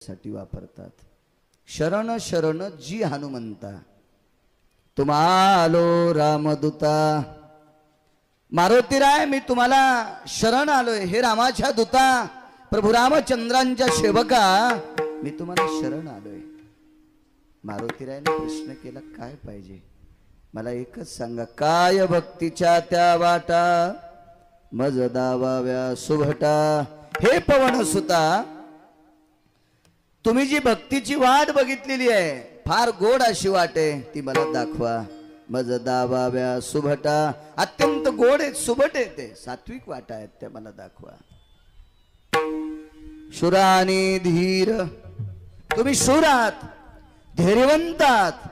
साठी वापरतात. शरण शरण जी हनुमंता, तुम्हालो रामदूता. मारुतीराय मी तुम्हाला शरण आलोय, हे रामाच्या दूता, प्रभू रामचंद्रांच्या सेवका मी तुम्हाला शरण आलोय. मारुतीरायने प्रश्न केला, काय पाहिजे मला एकच सांगा. काय भक्तीच्या त्या वाटा, मज दावाव्या सुभटा. हे पवन सुता, तुम्ही जी भक्तीची वाट बघितलेली आहे, फार गोड अशी वाट आहे, ती मला दाखवा. मज दावाव्या सुभटा, अत्यंत गोड आहे, सुभट आहे, ते सात्विक वाटा आहेत, त्या मला दाखवा. शुरानी धीर, तुम्ही शूर आहात, धैर्यवंत आहात,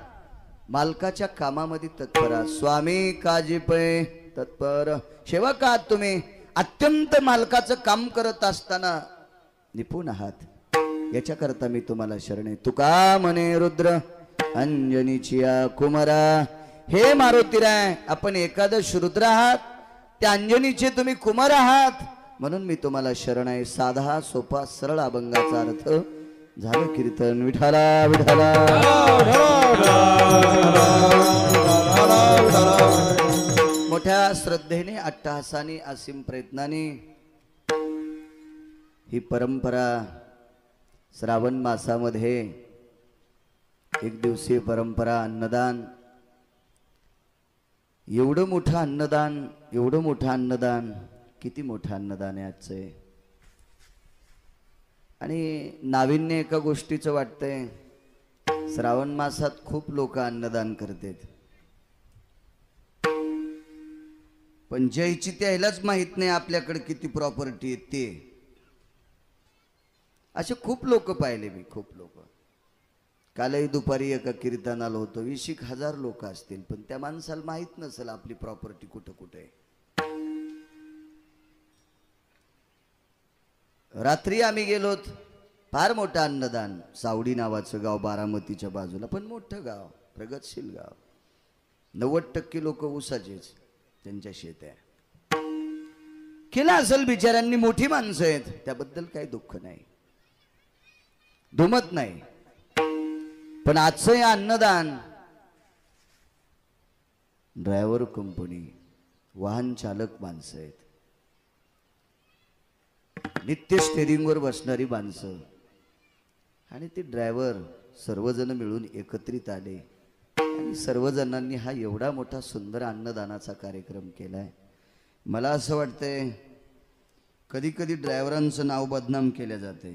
मालकाच्या कामामध्ये तत्पर आहात. स्वामी काजी पै तत्पर, सेवक आहात तुम्ही, अत्यंत मालकाचं काम करत असताना निपुण आहात. याच्याकरता मी तुम्हाला शरण आहे. तुका म्हणे रुद्र अंजनीची कुमारा. हे मारुतीराय, आपण एकादश रुद्र आहात, त्या अंजनीचे तुम्ही कुमार आहात, म्हणून मी तुम्हाला शरण आहे. साधा सोपा सरळ अभंगाचा अर्थ झालं कीर्तन. विठाला विठाला. मोठ्या श्रद्धेने, अट्टहासाने, असीम प्रयत्नाने ही परंपरा श्रावण मासामध्ये एक दिवसीय परंपरा, अन्नदान. एवढं मोठं अन्नदान, एवढं मोठं अन्नदान, किती मोठं अन्नदान आहे आजचं. आणि नाविन्य एका गोष्टीचं वाटतंय, श्रावण मासात खूप लोक अन्नदान करतात, पण ज्याची त्यालाच माहित नाही आपल्याकडे किती प्रॉपर्टी आहे ते. असे खूप लोक पाहिले मी, खूप लोक. कालही दुपारी एका कीर्तनाला होतो, 20,000 लोक असतील, पण त्या माणसाला माहित नसेल आपली प्रॉपर्टी कुठं कुठे आहे. रात्री आम्ही गेलोत, फार मोठं अन्नदान, सावडी नावाचं गाव बारामतीच्या बाजूला, पण मोठं गाव, प्रगतशील गाव. 90% लोक ऊसाचेच, त्यांच्या शेत आहे. केला असेल बिचाऱ्यांनी, मोठी माणसं आहेत, त्याबद्दल काही दुःख नाही, दुमत नाही. पण आजचं हे अन्नदान, ड्रायव्हर कंपनी, वाहन चालक माणसं आहेत, नित्य स्टेरिंगवर बसणारी माणसं, आणि ते ड्रायव्हर सर्वजण मिळून एकत्रित आले आणि सर्वजणांनी हा एवढा मोठा सुंदर अन्नदानाचा कार्यक्रम केलाय. मला असं वाटतंय, कधी कधी ड्रायव्हरांचं नाव बदनाम केलं जाते,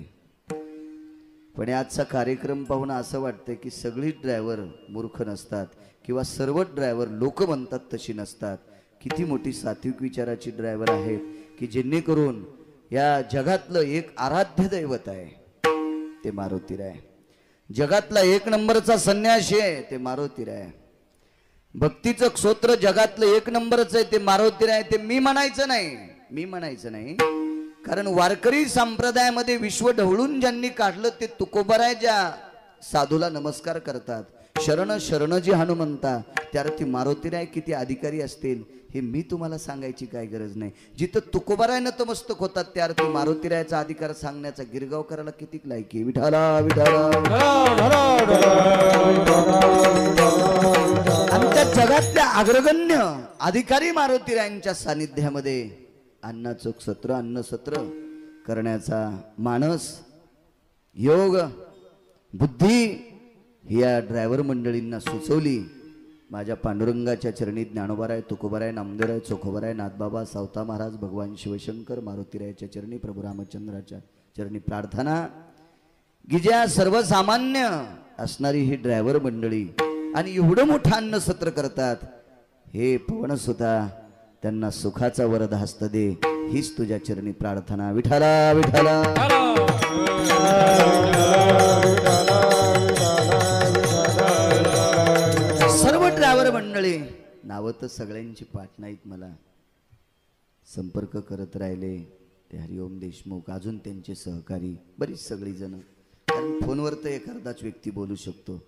पण आजचा कार्यक्रम पाहून असं वाटतंय की सगळीच ड्रायव्हर मूर्ख नसतात, किंवा सर्वच ड्रायव्हर लोक म्हणतात तशी नसतात. किती मोठी सात्विक विचाराची ड्रायव्हर आहेत की जेणेकरून या जगातलं एक आराध्य दैवत आहे ते मारुतीराय. जगातला एक नंबरचा संन्यासी आहे ते मारुतीराय. भक्तीचं स्तोत्र जगातलं एक नंबरच आहे ते मारुतीराय. ते मी म्हणायचं नाही, कारण वारकरी संप्रदायामध्ये विश्व ढवळून ज्यांनी काढलं ते तुकोबराय, ज्या साधूला नमस्कार करतात. शरण शरण जी हनुमंता, त्यार्थी मारुतीराय किती अधिकारी असतील हे मी तुम्हाला सांगायची काय गरज नाही. जिथं तुकोबराय नतमस्तक होतात त्यार्थी मारुतीरायाचा अधिकार सांगण्याचा गिरगाव करायला किती लायकी. विठाला विठाला. आमच्या जगातल्या अग्रगण्य अधिकारी मारुतीरायांच्या सानिध्यामध्ये अन्नाचं सत्र, अन्नसत्र करण्याचा मानस, योग, बुद्धी या ड्रायव्हर मंडळींना सुचवली. माझ्या पांडुरंगाच्या चरणी ज्ञानोबाराय, तुकोबाराय, नामदेवराय, चोखोबाराय, नाथबाबा, सावता महाराज, भगवान शिवशंकर, मारुतीरायाच्या चरणी, प्रभू रामचंद्राच्या चरणी प्रार्थना की ज्या सर्वसामान्य असणारी ही ड्रायव्हर मंडळी आणि एवढं मोठं अन्नसत्र करतात, हे पवनसुता त्यांना सुखाचा वरद हस्त दे, हीच तुझ्या चरणी प्रार्थना. विठाला विठाला. सर्व ड्रायव्हर मंडळी, नावं तर सगळ्यांची पाठ नाहीत, मला संपर्क करत राहिले ते हरिओम देशमुख, अजून त्यांचे सहकारी, बरीच सगळी जण, कारण फोनवर तर एखादाच व्यक्ती बोलू शकतो,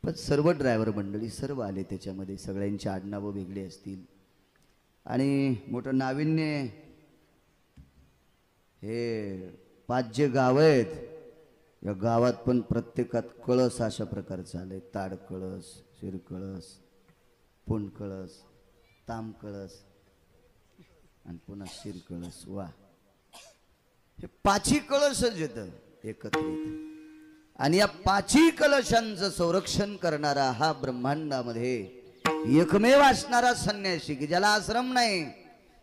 पण सर्व ड्रायव्हर मंडळी सर्व आले त्याच्यामध्ये. सगळ्यांची आडनावं वेगळी असतील आणि मोठं नाविन्य हे 5 जे गाव आहेत या गावात पण प्रत्येकात कळस अशा प्रकारचं आलंय. ताड कळस, शिर कळस, पुंड कळस, ताम कळस आणि पुन्हा शिर कळस. वा, हे पाची कळसच येतं एकत्रित. आणि या पाची कलशांचं संरक्षण करणारा हा ब्रह्मांडामध्ये एकमेव असणारा संन्यासी की ज्याला आश्रम नाही,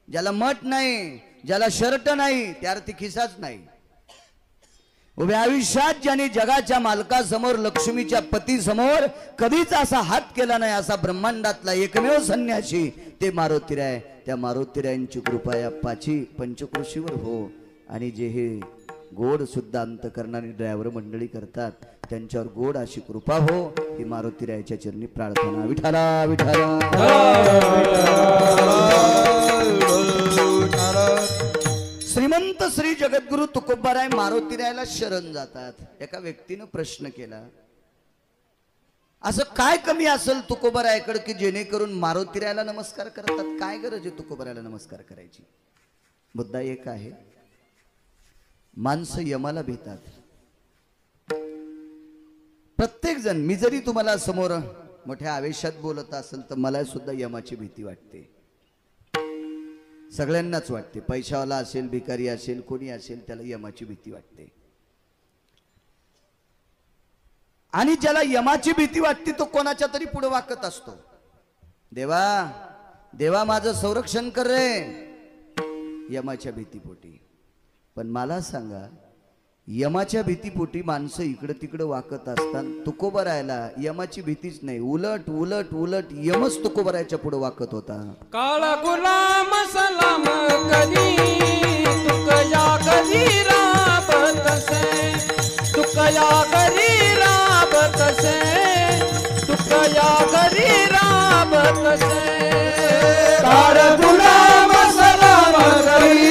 ज्याला मठ नाही, ज्याला शर्ट नाही, त्या अर्थी खिसाच नाही. उभ्या आयुष्यात ज्याने जगाच्या मालकासमोर, लक्ष्मीच्या पती समोर कधीच असा हात केला नाही, असा ब्रह्मांडातला एकमेव संन्यासी ते मारुतीराय. त्या मारुतीरायांची कृपा या पाची पंचक्रोशीवर हो. आणि जे हे गोड सुद्धा अंत करणारी ड्रायव्हर मंडळी करतात त्यांच्यावर गोड अशी कृपा हो, ही मारुतीरायाच्या चरणी प्रार्थना. विठाला विठाला. श्रीमंत श्री जगद्गुरु तुकोबाराय मारुतीरायाला शरण जातात. एका व्यक्तीनं प्रश्न केला, असं काय कमी असेल तुकोबारायाकडे की जेणेकरून मारुतीरायाला नमस्कार करतात? काय गरज आहे तुकोबारायाला नमस्कार करायची? मुद्दा एक आहे, माणसं यमाला भीतात. प्रत्येक जण, मी जरी तुम्हाला समोर मोठ्या आवेशात बोलत असेल तर मला सुद्धा यमाची भीती वाटते. सगळ्यांनाच वाटते. पैशावाला असेल, भिकारी असेल, कोणी असेल, त्याला यमाची भीती वाटते. आणि ज्याला यमाची भीती वाटते तो कोणाच्या तरी पुढे वाकत असतो. देवा देवा माझं संरक्षण कर रे, यमाच्या भीतीपोटी. पण मला सांगा, यमाच्या भीतीपोटी माणसं इकडं तिकडं वाकत असताना तुकोबारायला यमाची भीतीच नाही. उलट उलट उलट यमच तुकोबारायच्या पुढे वाकत होता. काळा गुलाम सलाम करी तुकया करी राबत से, तुकया करी राबत से, तुकया करी राबत से. काळा गुलाम सलाम करी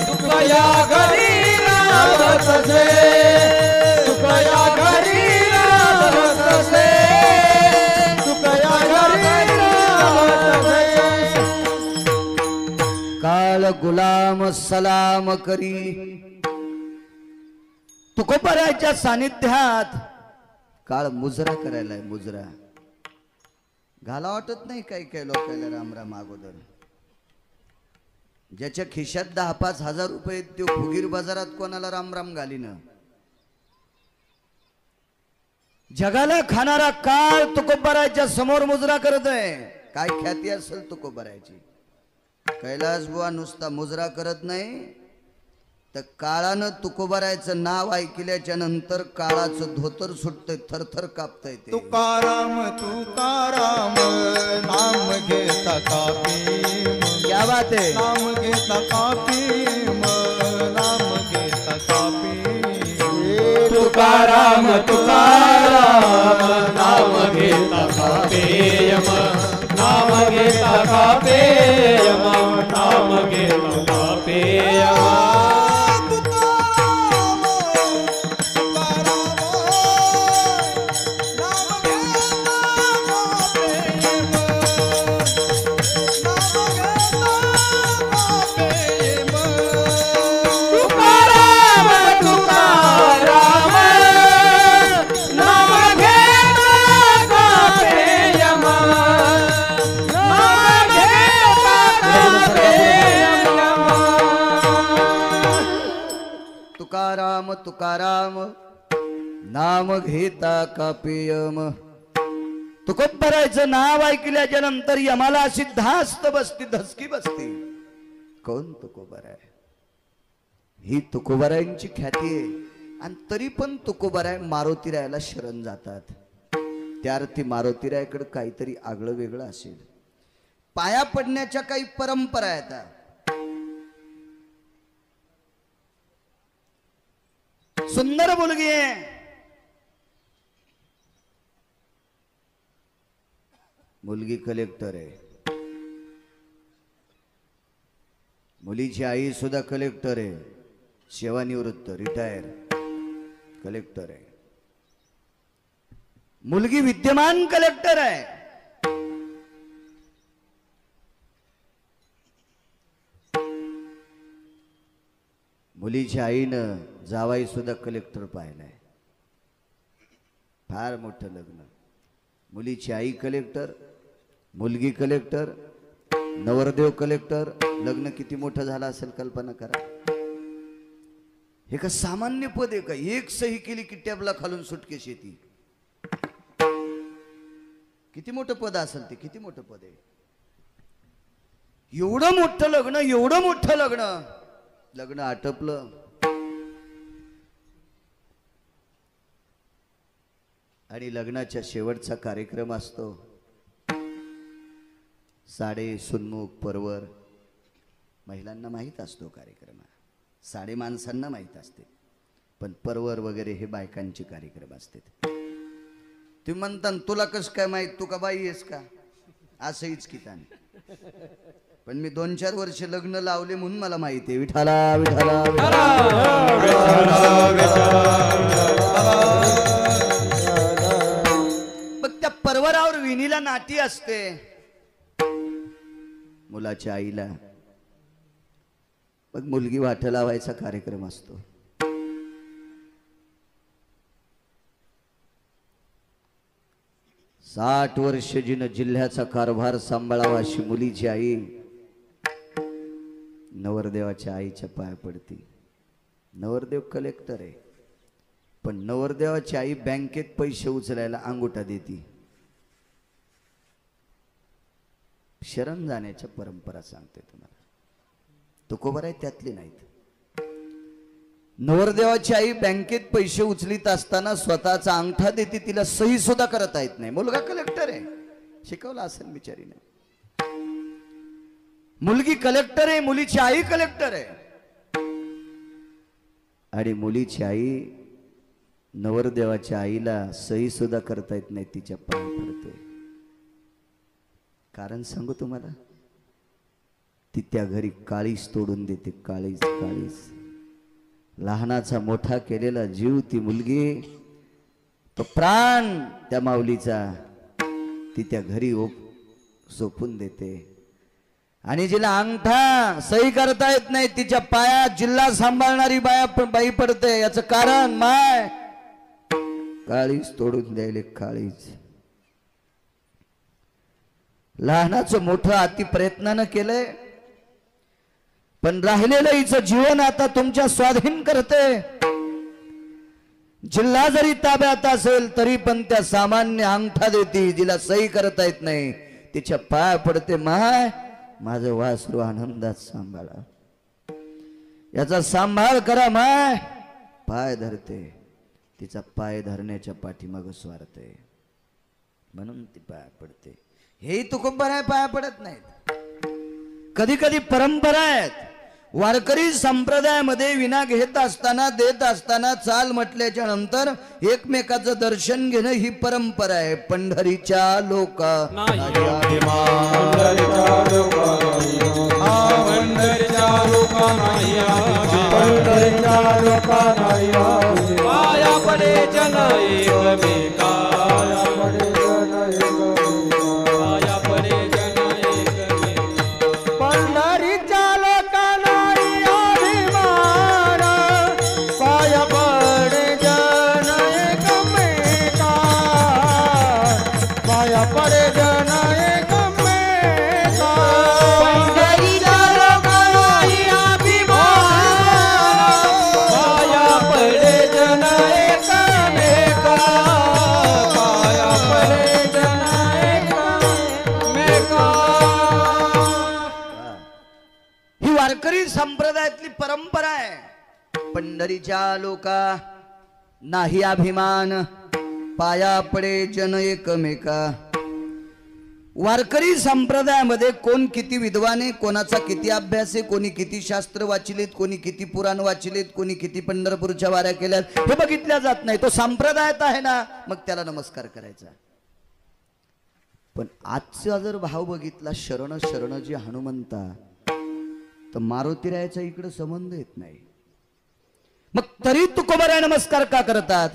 तुकया करी राबत से, तुकया करी राबत से, तुकया करी राबत से. काळ गुलाम सलाम करी. तुकोबारायच्या सानिध्यात काळ मुजरा करायलाय. मुजरा घाला वाटत नाही काही काही लोकांना रामराम अगोदर. ज्याच्या खिशात 10-5 हजार रुपये तो फुगीर बाजारात कोणाला रामराम घालीन. जगाला खाणारा काळ तुकोबारायच्या समोर मुजरा करत आहे. काय ख्याती असेल तुकोबारायची. कैलास बुवा नुसता मुजरा करत नाही तर काळानं तुकोबारायचं नाव ऐकल्याच्या नंतर काळाचं धोतर सुटतंय, थरथर कापतंय. ते तुकाराम तुकाराम नाम घेता कापी. क्या बात है. नाम घेता कापी, नाम घेता कापी. तुकाराम तुकाराम नाम घेता कापेयम, नाम घेता कापेयम, नाम घेता कापेयम. तुकाराम तुकाराम नाम घेता कापेयम. तुकोबारायचं नाव ऐकल्याच्या नंतर यमाला अशी धास्त बसती, धसकी बसती. कोण तुकोबाराय? ही तुकोबारायांची ख्याती आहे. आणि तरी पण तुकोबाराय मारुतीरायाला शरण जातात. त्या अर्थी मारुतीरायाकडे काहीतरी आगळं वेगळं असेल. पाया पडण्याच्या काही परंपरा आहेत. सुंदर मुलगी आहे, मुलगी कलेक्टर आहे. मुलीची आई सुद्धा कलेक्टर आहे, सेवानिवृत्त रिटायर कलेक्टर आहे. मुलगी विद्यमान कलेक्टर आहे. मुलीच्या आईनं जावाई सुद्धा कलेक्टर पाहिलाय. फार मोठं लग्न. मुलीची आई कलेक्टर, मुलगी कलेक्टर, नवरदेव कलेक्टर. लग्न किती मोठं झालं असेल कल्पना करा. हे का सामान्य पद आहे का? एक सही केली की टॅबला खालून सुटकेस येते. किती मोठं पद असेल ते, किती मोठं पद आहे. एवढं मोठं लग्न, एवढं मोठं लग्न. लग्न आटपलं. आणि लग्नाच्या शेवटचा कार्यक्रम असतो. साडे सुन्मुख परवर. महिलांना माहीत असतो कार्यक्रम, साडे माणसांना माहीत असते, पण परवर वगैरे हे बायकांचे कार्यक्रम असते. तुम्ही म्हणता तुला कसं काय माहीत, तू का बाई आहेस का? असंहीच की ताण. पण मी 2-4 वर्ष लग्न लावले म्हणून मला माहिती आहे. विठाला विठाला मग त्या परवरावर विणीला नाटी असते. मुलाच्या आईला मग मुलगी वाट लावायचा कार्यक्रम असतो. साठ वर्ष जिनं जिल्ह्याचा कारभार सांभाळावा अशी मुलीची आई नवरदेवाच्या आईच्या पाया पडती. नवरदेव कलेक्टर आहे, पण नवरदेवाची आई बँकेत पैसे उचलायला अंगुठा देती. शरण जाण्याच्या परंपरा सांगते तुम्हाला. तुकोबर आहे त्यातली नाहीत. नवरदेवाची आई बँकेत पैसे उचलीत असताना स्वतःचा अंगठा देते, तिला सही सुद्धा करता येत नाही. मुलगा कलेक्टर आहे, शिकवला असेल बिचारीने. मुलगी कलेक्टर आहे, मुलीची आई कलेक्टर आहे. आणि मुलीची आई नवरदेवाच्या आईला सही सुद्धा करता येत नाही, तिच्या पाया पडते. कारण सांगू तुम्हाला, ती त्या घरी काळीच तोडून देते. काळीच काळीच. लहानाचा मोठा केलेला जीव ती मुलगी, तो प्राण त्या माऊलीचा, ती त्या घरी सोपून देते. आणि जिला अंगठा सही करता येत नाही, तिच्या पायात जिल्हा सांभाळणारी बाई पडते. याचं कारण माय काळीच तोडून द्यायले. काळीच. लहानाचं मोठं अति प्रयत्नानं केलंय, पण राहिलेलं हिचं जीवन आता तुमच्या स्वाधीन करते. जिल्हा जरी ताब्यात असेल तरी पण त्या सामान्य अंगठा देते, जिला सही करता येत नाही. तिच्या पाया पडते. माय माझं वासरू आनंदात सांभाळा, याचा सांभाळ करा माय. पाय धरते. तिचा पाय धरण्याच्या पाठीमाग स्वारते, म्हणून ती पाया पडते. हेही तुकोबर आहे, पाया पडत नाहीत. कधी कधी परंपरा आहेत. वारकरी संप्रदायामध्ये विना घेत असताना, देत असताना, चाल म्हटल्याच्या नंतर एकमेकाचं दर्शन घेणं ही परंपरा आहे. पंढरीच्या लोका पाया पडे जन एकमेका. वारकरी संप्रदायातली परंपरा आहे. पंढरीच्या लोका नाही अभिमान, पाया पडे जन एकमेका. वारकरी संप्रदायामध्ये कोण किती विद्वान आहे, कोणाचा किती अभ्यास आहे, कोणी किती शास्त्र वाचिलेत, कोणी किती पुराण वाचिलेत, कोणी किती पंढरपूरच्या वाऱ्या केल्यात, हे बघितल्या जात नाही. तो संप्रदायात आहे ना, मग त्याला नमस्कार करायचा. पण आजचा जर भाव बघितला, शरण शरण जी हनुमंता, तर मारुतीरायाचा इकडे संबंध येत नाही. मग तरी तुकोबाराय नमस्कार का करतात?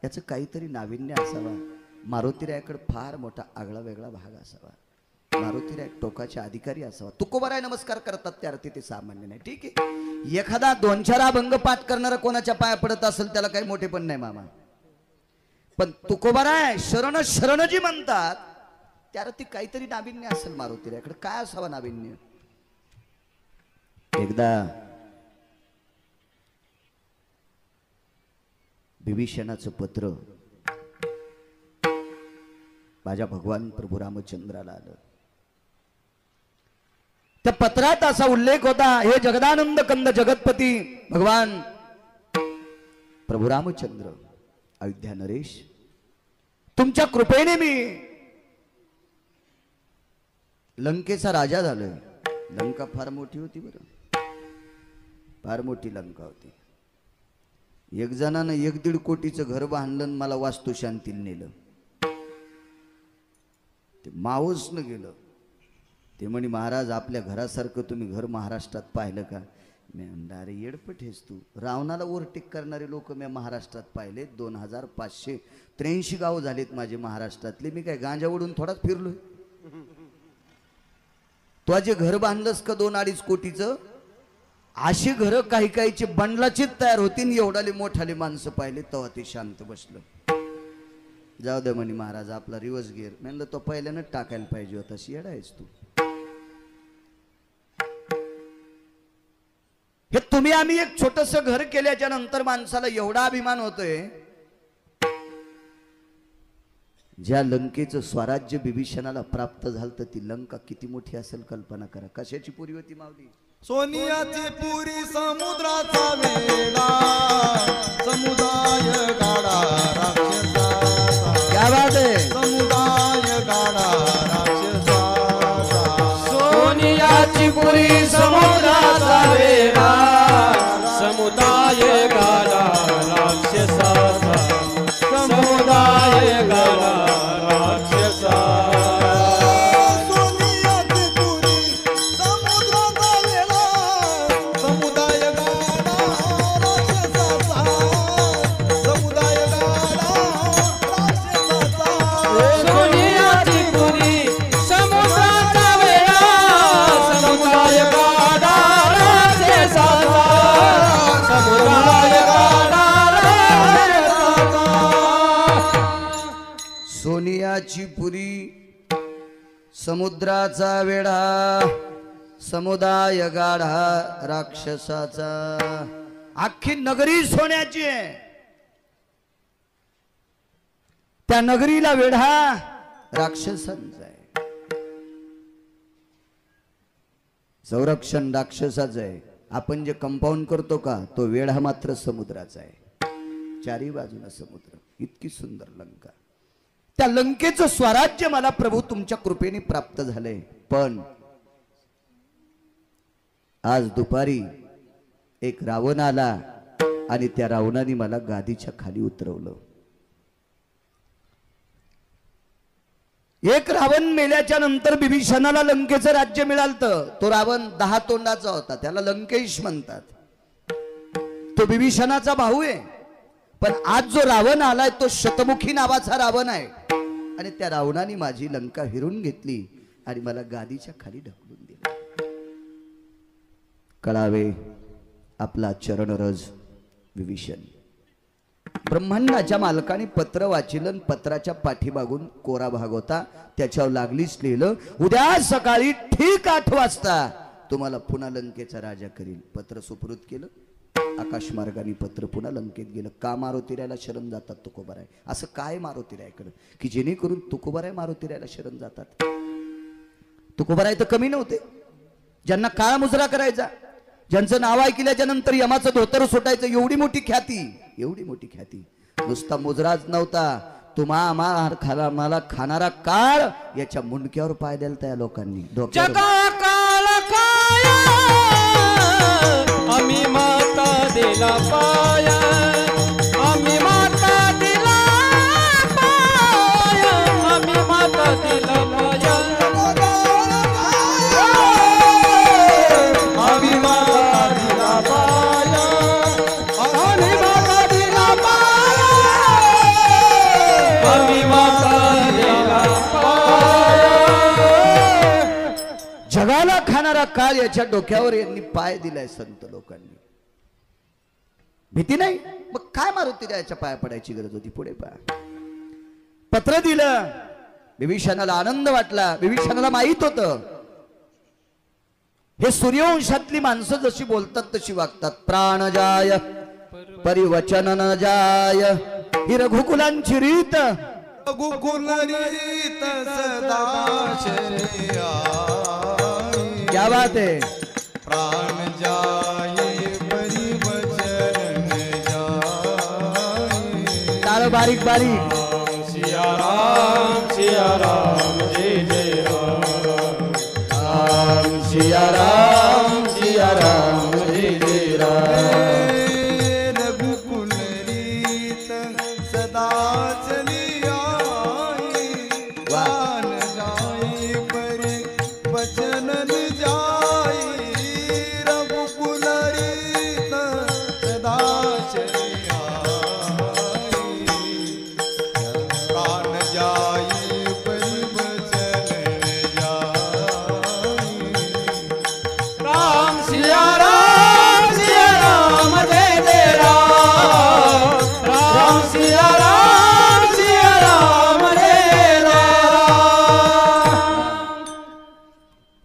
याचं काहीतरी नाविन्य असावा. मारुतीरायाकडे फार मोठा आगळा वेगळा भाग असावा. मारुतीला एक टोकाचे अधिकारी असावा. तुकोबाराय नमस्कार करतात त्या अर्थी ते सामान्य नाही. ठीक आहे, एखादा 2-4 अभंग पाठ करणारा कोणाच्या पाया पडत असेल त्याला काही मोठे पण नाही मामा. पण तुकोबाराय शरण शरण जी म्हणतात त्या अर्थी काहीतरी नाविन्य असेल मारुतीला. इकडे काय असावं नाविन्य. एकदा विभीषणाचं पत्र माझ्या भगवान प्रभू रामचंद्राला आलं. त्या पत्रात असा उल्लेख होता, हे जगदानंद कंद जगतपती भगवान प्रभू रामचंद्र अयोध्या नरेश, तुमच्या कृपेने मी लंकेचा राजा झालोय. लंका फार मोठी होती बरं, फार मोठी लंका होती. एक जणानं 1-1.5 कोटीचं घर बांधलं आणि मला वास्तुशांतीला नेलं. ते मावसनं गेलं. ते म्हणे महाराज आपल्या घरासारखं तुम्ही घर महाराष्ट्रात पाहिलं का. मी म्हणलं अरे येडपट हेस तू. रावणाला ओव्हरटेक करणारे लोक मी महाराष्ट्रात पाहिले. 2583 गाव झालेत माझे महाराष्ट्रातले. मी काय गांजा ओढून थोडाच फिरलोय. तू जे घर बांधलंस का 2-2.5 कोटीचं, अशी घरं काही काहीची बंडलाचीच तयार होती. एवढाले मोठाले माणसं पाहिले तेव्हा ते शांत बसलं. जाऊ दे म्हणे महाराज आपला रिवर्स गिअर. म्हणलं तो पहिल्यानं टाकायला पाहिजे होता. येडा आहेस तू. हे तुम्ही आम्ही एक छोटस घर केल्याच्या नंतर माणसाला एवढा अभिमान होतोय. ज्या लंकेचं स्वराज्य विभीषणाला प्राप्त झालं तर ती लंका किती मोठी असेल कल्पना करा. कशाची पुरी होती माऊली. सोनियाची पुरी समुद्राचा वेढा, समुदाय गाडा राक्षसाचा. क्या बात आहे. समुदाय गाडा राक्षसाचा. सोनियाची पुरी समुद्राचा वेढा, समुदाय गाला राक्षसाचा. समुदाय गाला राक्षसाचा. सोनियाची पुरी समुद्राचा वेढा, समुदाय गाडा राक्षसाचा. समुदाय गाडा राक्षसाचा. सोनियाची पुरी समुद्राचा वेढा, समुदाय गाला राक्षसाचा. समुदाय गाला राक्षसाचा. सोनियाची पुरी समुद्राचा वेढा, समुदाय गाढा राक्षसाचा. अख्खी नगरी सोन्याची आहे. त्या नगरीला वेढा राक्षसांचा आहे. संरक्षण राक्षसाचं आहे. आपण जे कंपाऊंड करतो का तो वेढा मात्र समुद्राचा आहे. चारी बाजूला समुद्र. इतकी सुंदर लंका. त्या लंकेचं स्वराज्य मला प्रभू तुमच्या कृपेने प्राप्त झालंय. पण आज दुपारी एक रावण आला आणि त्या रावणाने मला गादीच्या खाली उतरवलं. एक रावण मेल्याच्या नंतर विभीषणाला लंकेचं राज्य मिळालं. तो रावण 10 तोंडाचा होता. त्याला लंकेश म्हणतात. तो विभीषणाचा भाऊ आहे. पण आज जो रावण आलाय तो शतमुखी नावाचा रावण आहे. आणि त्या रावणाने माझी लंका हिरून घेतली आणि मला गादीच्या खाली ढकलून दिलं. कळावे आपला चरणरज विभीषण. ब्रह्मांडाच्या मालकाने पत्र वाचिलं. पत्राच्या पाठीमागून कोरा भाग होता. त्याच्यावर लागलीच लिहिलं, उद्या सकाळी ठीक 8 वाजता तुम्हाला पुन्हा लंकेचा राजा करील. पत्र सुपूर्द केलं. आकाश मार्गाने पत्र पुन्हा लंकेत गेलं. का मारुतीरायला शरण जातात तुकोबाराय. असं काय मारुतीरायकडं की जेणेकरून तुकोबाराय मारुतीरायला शरण जातात. तुकोबाराय तर कमी नव्हते. ज्यांना काळा मुजरा करायचा, ज्यांचं नाव ऐकल्याच्या नंतर यमाचं धोतर सुटायचं, एवढी मोठी ख्याती, एवढी मोठी ख्याती. नुसता मुजराच नव्हता, तुम्हा मला खाणारा काळ याच्या मुंडक्यावर पाय द्याल त्या लोकांनी. आम्ही माता दिला पाया, आम्ही माता दिला पाया, आम्ही माता दिला पाया, आम्ही माता दिला पाया, आम्ही माता दिला पाया, आम्ही माता दिला पाया. येणारा काळ याच्या डोक्यावर यांनी पाय दिलाय संत लोकांनी. भीती नाही, मग काय मारुती याच्या पाया पडायची गरज होती? पुढे पहा, पत्र दिलं. विभीषणाला आनंद वाटला. विभीषणाला माहित होतं हे सूर्यवंशातली माणसं जशी बोलतात तशी वागतात. प्राण जाय परिवचन न जाय, ही रघुकुलांची रीत. रघुकुलरीत सदा शरिया, क्या बात है. प्राण जाये परिवचन जाये. टाळ बारीक बारीक. सिया राम जय जय राम. राम सिया राम जय जय राम. रघुकुलरीत सदा चलिया, प्राण जाये परिवचन जाये. रघुकुलरीत सदा चलिया, प्राण जाये परिवचन जाये. राम सिया राम जय जय राम. राम सिया राम जय राम.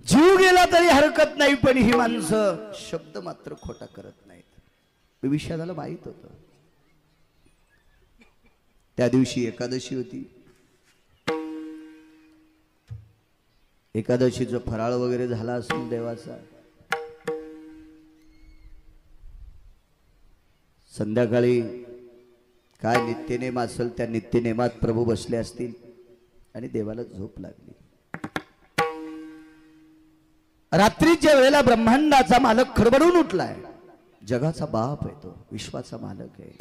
जीव गेला तरी हरकत नाही, पण ही माणसं शब्द मात्र खोटा करत नाहीत. विभीषणाला माहित होतं. त्या दिवशी एकादशी होती. एकादशीचा फराळ वगैरे झाला असून देवाचा संध्याकाळी काय नित्यनेम असेल त्या नित्यनेमात प्रभू बसले असतील आणि देवाला झोप लागली. रात्रीच्या वेळेला ब्रह्मांडाचा मालक खडबडून उठलाय. जगाचा बाप आहे तो, विश्वाचा मालक आहे.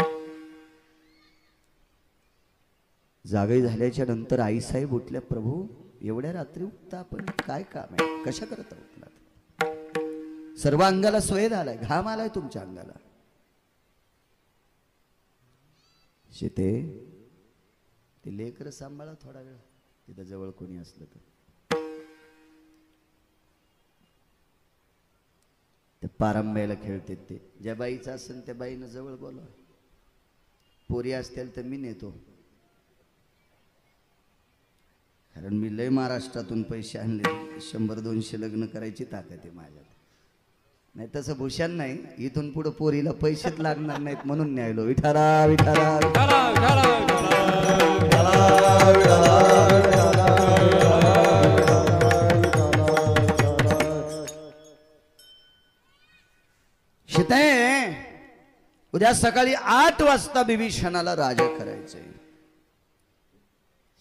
जागे झाल्याच्या नंतर आईसाहेब उठल्या. प्रभू एवढ्या रात्री उठता आपण, काय काम आहे? कशा करता उठलात? सर्व अंगाला स्वेद आलाय, घाम आलाय तुमच्या अंगाला. शेते ते लेकर सांभाळा थोडा वेळ, तिथं जवळ कोणी असलं तर. ते पारंब्याला खेळते ते. ज्या बाईचं असेल त्या बाईनं जवळ बोलवा. पोरी असतील तर मी नेतो, कारण मी लय महाराष्ट्रातून पैसे आणले. 100-200 लग्न करायची ताकद आहे माझ्यात. नाही तसं भूषण नाही, इथून पुढे पोरीला पैसेच लागणार नाहीत म्हणून न्यायलो. विठाला विठाला शिताय. उद्या सकाळी 8 वाजता विभीषणाला राजा करायचंय.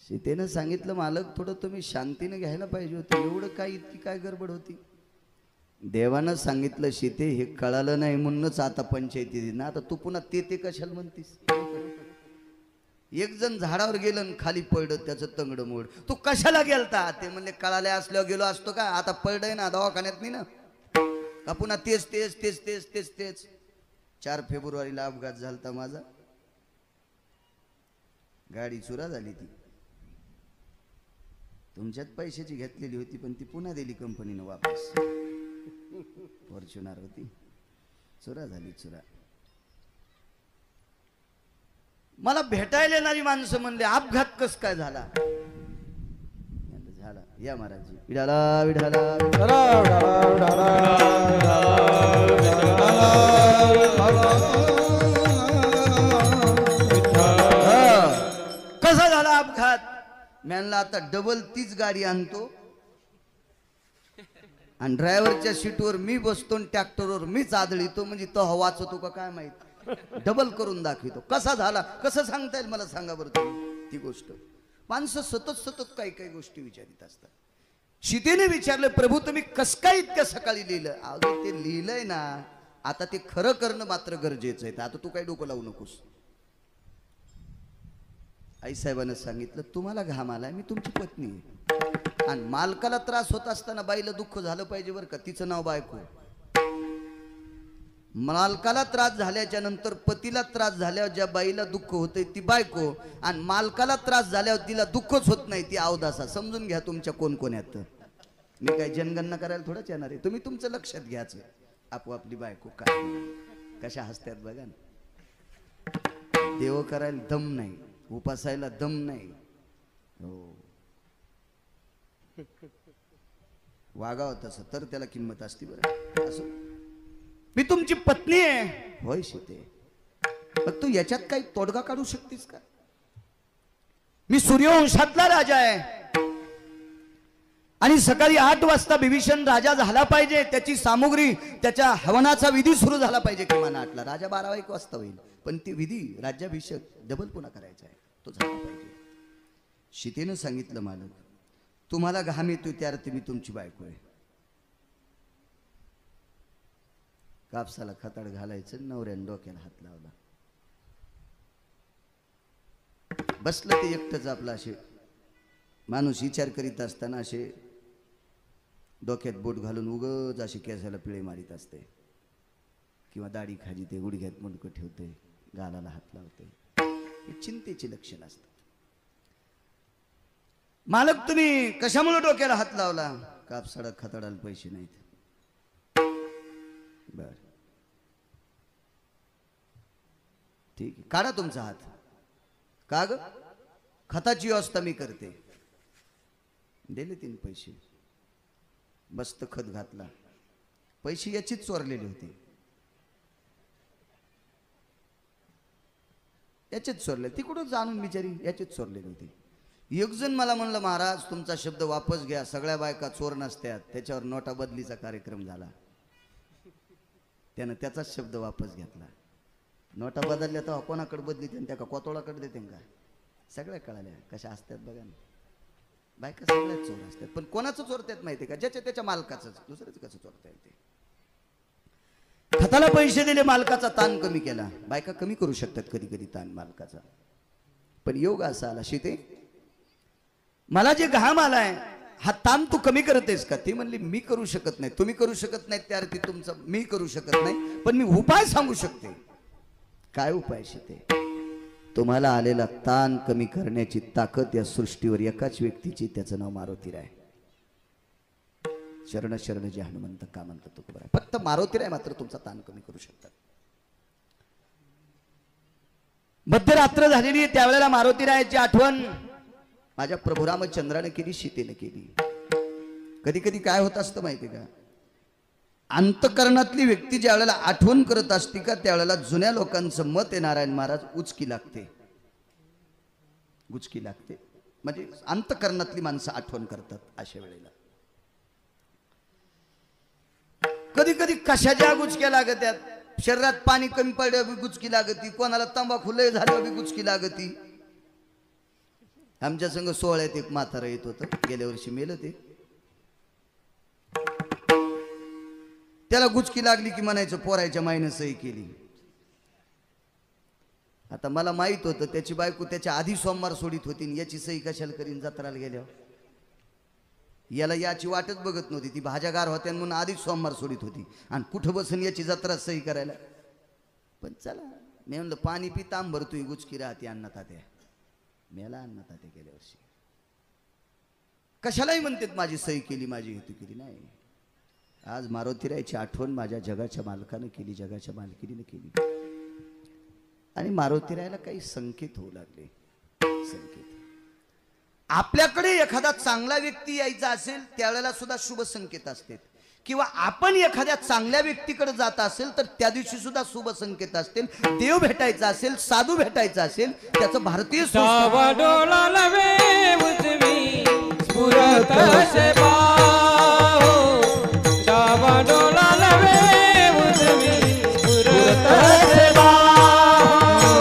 सीतेनं सांगितलं, मालक थोडं तुम्ही शांतीने घ्यायला पाहिजे होते, एवढं काय इतकी काय गडबड होती? देवानं सांगितलं सीते हे कळालं नाही म्हणूनच आता पंचायती दिली ना. आता तू पुन्हा ते कशाला म्हणतीस? एक जण झाडावर गेलं आणि खाली पडलं, त्याचं तंगड मोड. तू कशाला गेलता? ते म्हणले कळाले असल्यावर गेलो असतो का? आता पडलंय ना, दवाखान्यात नाही ना का? पुन्हा तेच तेच तेच तेच तेच तेच. 4 फेब्रुवारीला अपघात झालता माझा, गाडी चुरा झाली. ती तुमच्यात पैशाची घेतलेली होती, पण ती पुन्हा दिली कंपनीनं वापस. फॉर्च्युनर होती, चुरा झाली चुरा. मला भेटायला येणारी माणसं म्हणले अपघात कस काय झाला? झाला या महाराज. विडाला विडाला कसा झाला अपघात? म्हणला आता डबल तीच गाडी आणतो आणि ड्रायव्हरच्या सीटवर मी बसतो आणि ट्रॅक्टरवर मीच आदळीतो, म्हणजे तो वाचतो का काय माहित. डबल करून दाखवितो. कसा झाला कसं सांगता येईल मला? सांगा बरं तुम्ही ती गोष्ट. माणसं सतत सतत काही काही गोष्टी विचारित असतात. सीतेने विचारलं, प्रभू तुम्ही कस काय इतक्या सकाळी लिहिलं? अगं ते लिहिलंय ना, आता ते खरं करणं मात्र गरजेचं आहे. आता तू काही डोकं लावू नकोस. आईसाहेबांना सांगितलं, तुम्हाला घाम आलाय, मी तुमची पत्नी आहे, आणि मालकाला त्रास होत असताना बाईला दुःख झालं पाहिजे बरं का. तिचं नाव बायको. मालकाला त्रास झाल्याच्या नंतर पतीला त्रास झाल्यावर ज्या बाईला दुःख होतंय ती बायको, आणि मालकाला त्रास झाल्यावर तिला दुःखच होत नाही ती अवदासा. समजून घ्या तुमच्या कोण कोण यात. मी काय जनगणना करायला थोडंच येणार आहे. तुम्ही तुमचं लक्षात घ्यायचं आपोआपली बायको काय कशा हसत्यात बघा ना. देव करायला दम नाही, उपासायला दम नाही. हो वागावं तसं तर त्याला किंमत असते. बरं असं मी तुमची पत्नी आहे होय सीते, मग तू याच्यात काही तोडगा काढू शकतेस का? मी सूर्यवंशातला राजा आहे आणि सकाळी 8 वाजता बिभीषण राजा झाला पाहिजे. त्याची सामुग्री, त्याच्या हवनाचा विधी सुरू झाला पाहिजे किमान 8ला. राजा 12-1 वाजता होईल, पण ती विधी राज्याभिषेक डबल पुन्हा करायचा आहे, तो झाला पाहिजे. सीतेनं सांगितलं मालक तुम्हाला घाम येतो त्याअर्थी मी तुमची बायको आहे. कापसाला खताड घालायचं, नवऱ्यानं डोक्याला हात लावला. बसलं ते एकटंच आपलं. असे माणूस विचार करीत असताना असे डोक्यात बोट घालून उगच अशी केसाला पिळे मारित असते किंवा दाढी खाजीते, गुडघ्यात मुंडकं ठेवते, गालाला हात लावते. हे चिंतेची लक्षण असतात. मालक तुम्ही कशामुळे डोक्याला हात लावला? कापसाला खताडाला पैसे नाहीत. बर ठीक आहे, काढा तुमचा हात. का ग? खताची व्यवस्था मी करते. दिले 3 पैसे, मस्त खत घातला. पैसे याचीच चोरलेले होते, याचेच चोरले. ती कुठं जाणून बिचारी याचेच चोरलेले होते. एक जण मला म्हणलं महाराज तुमचा शब्द वापस घ्या, सगळ्या बायका चोर नसत्यात. त्याच्यावर नोटा बदलीचा कार्यक्रम झाला. त्यानं त्याचाच शब्द वापस घेतला. नोटा बदलल्या तर कोणाकडे बदली त्या का कोतोळाकडे देते का? सगळ्या कळाल्या कशा असतात बघा ना. बायका सगळ्याच चोर असतात, पण कोणाचं चोरतात माहिती का? ज्याच्या त्याच्या मालकाचं. दुसऱ्याच कसं चोरता येते. खताला पैसे दिले, मालकाचा ताण कमी केला. बायका कमी करू शकतात कधी कधी ताण मालकाचा, पण योग असा आला सीते मला जे घाम आलाय हा ताण तू कमी करतेस का? ती म्हणली मी करू शकत नाही. तुम्ही करू शकत नाही त्याअर्थी तुमचं मी करू शकत नाही, पण मी उपाय सांगू शकते. काय उपाय सीते? तुम्हाला आलेला ताण कमी करण्याची ताकद या सृष्टीवर एकाच व्यक्तीची, त्याचं नाव मारुतीराय. शरण शरण जे हनुमंत का म्हणतात तुकोबा. फक्त मारुतीराय मात्र तुमचा ताण कमी करू शकतात. मध्यरात्र झालेली आहे त्यावेळेला मारुतीरायाची आठवण माझ्या प्रभू रामचंद्राने केली, सीतेने केली. कधी कधी काय होत असतं माहिती का? अंतकरणातली व्यक्ती ज्या वेळेला आठवण करत असते का त्यावेळेला जुन्या लोकांचं मत आहे नारायण महाराज उचकी लागते. गुचकी लागते म्हणजे अंतकरणातली माणसं आठवण करतात अशा वेळेला. कधी कधी कशाच्या गुचक्या लागत्यात? शरीरात पाणी कमी पडल्यावर गुचकी लागती, कोणाला तंबाखू लय झाल्यावर गुचकी लागती. आमच्या संघ 16 एक म्हातारा येत होतं, गेल्या वर्षी मेलं ते. त्याला गुचकी लागली की म्हणायचं पोरायच्या माईनं सही केली. आता मला माहित होतं त्याची बायको त्याच्या आधी सोमवार सोडित होती, याची सही कशाला करीन जत्राला गेल्यावर. याला याची वाटच बघत नव्हती. ती भाज्यागार होत्या म्हणून आधीच सोमवार सोडित होती आणि कुठं बसून याची जत्रा सही करायला. पण चला मी म्हणलं पाणी पी तांब भरतोय, गुचकी राहते अण्णा तात्या. मेला अण्णा तात्या गेल्या वर्षी. कशालाही म्हणतात माझी सही केली, माझी हेतू केली. नाही, आज मारुतीरायाची आठवण माझ्या जगाच्या मालकानं केली, जगाच्या मालकिनीनं केली. आणि मारुतीरायाला काही संकेत होऊ लागले. संकेत आपल्याकडे एखादा चांगला व्यक्ती यायचा असेल त्यावेळेला सुद्धा शुभ संकेत असतात, किंवा आपण एखाद्या चांगल्या व्यक्तीकडे जात असेल तर त्या दिवशी सुद्धा शुभ संकेत असतील. देव भेटायचा असेल, साधू भेटायचा असेल, त्याचं भारतीय डोला लवे उजवी स्फुरत से पाहो, जावा डोला लवे उजवी स्फुरत से पाहो,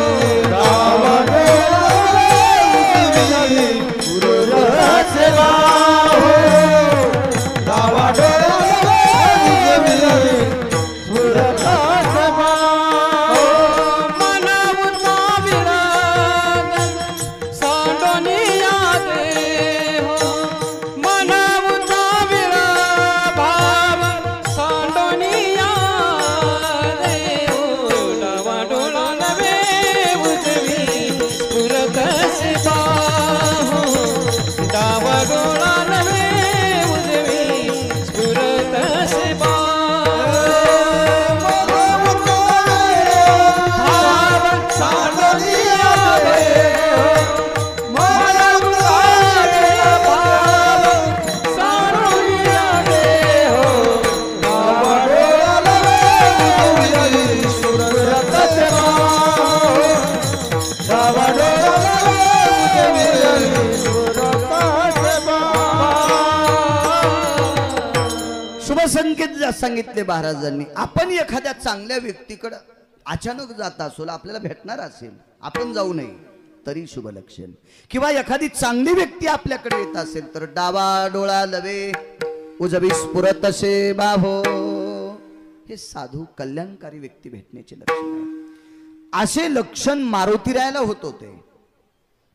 जावा डोला लवे उजवी स्फुरत से पाहो, जावा डोला सांगितले महाराजांनी, आपण एखाद्या चांगल्या व्यक्तीकडे अचानक जात असो, आपल्याला भेटणार असेल, आपण जाऊ नये तरी शुभ लक्षण. किंवा एखादी चांगली व्यक्ती आपल्याकडे येत असेल तर डावा डोळा लवे उजवी स्फुरतसे बाहो, हे साधू कल्याणकारी व्यक्ती भेटण्याचे लक्षण आहे. असे लक्षण मारुतीरायाला होत होते.